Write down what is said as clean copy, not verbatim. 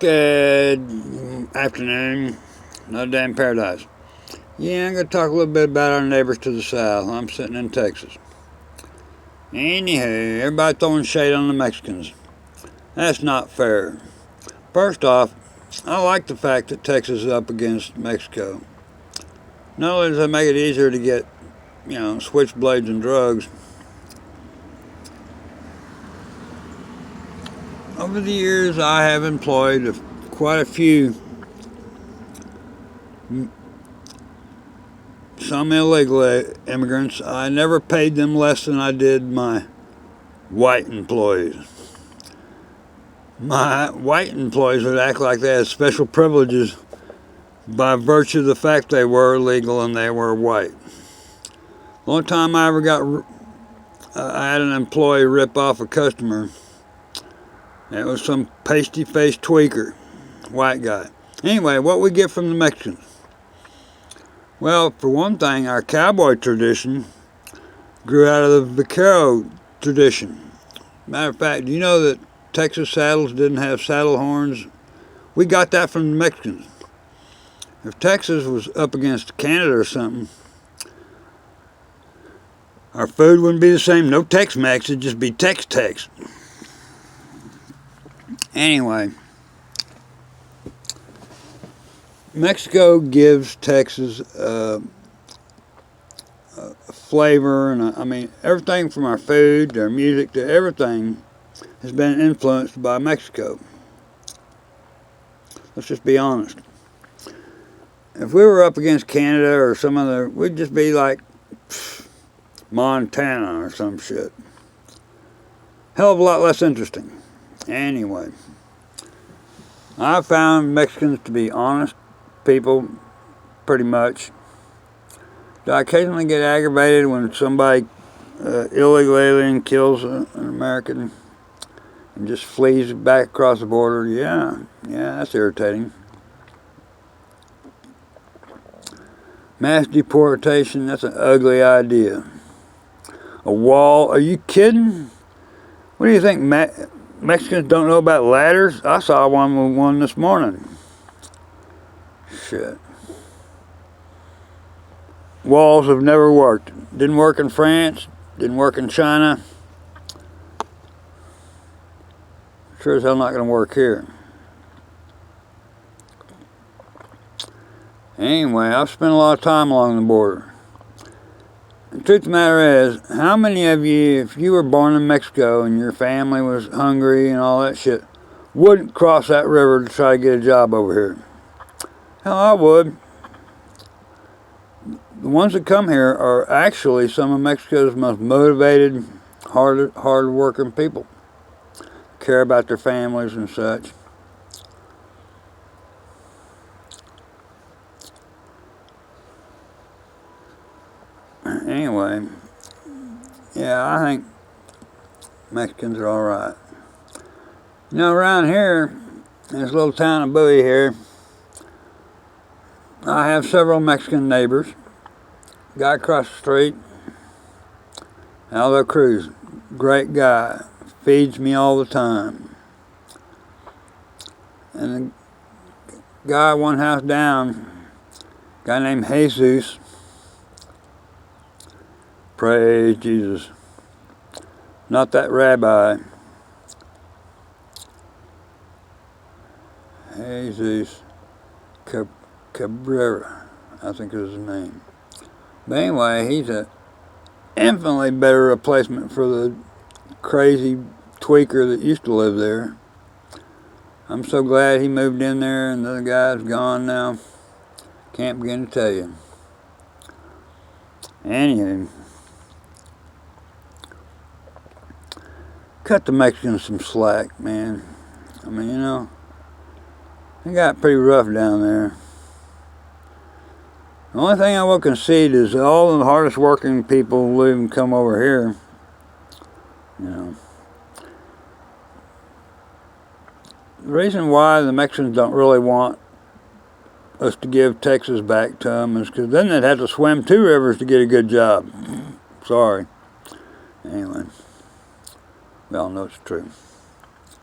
Good afternoon. No damn paradise. Yeah, I'm going to talk a little bit about our neighbors to the south. I'm sitting in Texas. Anywho, everybody throwing shade on the Mexicans. That's not fair. First off, I like the fact that Texas is up against Mexico. Not only does that make it easier to get, switchblades and drugs, over the years I have employed quite a few, some illegal immigrants. I never paid them less than I did my white employees. My white employees would act like they had special privileges by virtue of the fact they were illegal and they were white. The only time I ever I had an employee rip off a customer, it was some pasty-faced tweaker, white guy. Anyway, what we get from the Mexicans? Well, for one thing, our cowboy tradition grew out of the vaquero tradition. Matter of fact, do you know that Texas saddles didn't have saddle horns? We got that from the Mexicans. If Texas was up against Canada or something, our food wouldn't be the same. No Tex-Mex, it'd just be Tex-Tex. Anyway, Mexico gives Texas a flavor, and I mean, everything from our food to our music to everything has been influenced by Mexico. Let's just be honest. If we were up against Canada or some other, we'd just be like Montana or some shit. Hell of a lot less interesting. Anyway, I found Mexicans to be honest people, pretty much. I occasionally get aggravated when somebody, illegal alien, kills an American and just flees back across the border. Yeah, that's irritating. Mass deportation, that's an ugly idea. A wall, are you kidding? What do you think, Mexicans don't know about ladders? I saw one this morning. Shit. Walls have never worked. Didn't work in France, didn't work in China. Sure as hell not going to work here. Anyway, I've spent a lot of time along the border. The truth of the matter is, how many of you, if you were born in Mexico and your family was hungry and all that shit, wouldn't cross that river to try to get a job over here? Hell, I would. The ones that come here are actually some of Mexico's most motivated, hard-working people. Care about their families and such. Anyway, yeah, I think Mexicans are alright. You know, around here, in this little town of Bowie here, I have several Mexican neighbors. Guy across the street, Aldo Cruz, great guy, feeds me all the time. And the guy one house down, a guy named Jesus, praise Jesus, not that rabbi, Jesus Cabrera, I think is his name. But anyway, he's an infinitely better replacement for the crazy tweaker that used to live there. I'm so glad he moved in there and the other guy's gone now. Can't begin to tell you. Anywho, cut the Mexicans some slack, man. I mean, you know, they got pretty rough down there. The only thing I will concede is all the hardest working people leave and come over here. You know. The reason why the Mexicans don't really want us to give Texas back to them is because then they'd have to swim 2 rivers to get a good job. Sorry. Anyway, we all know it's true.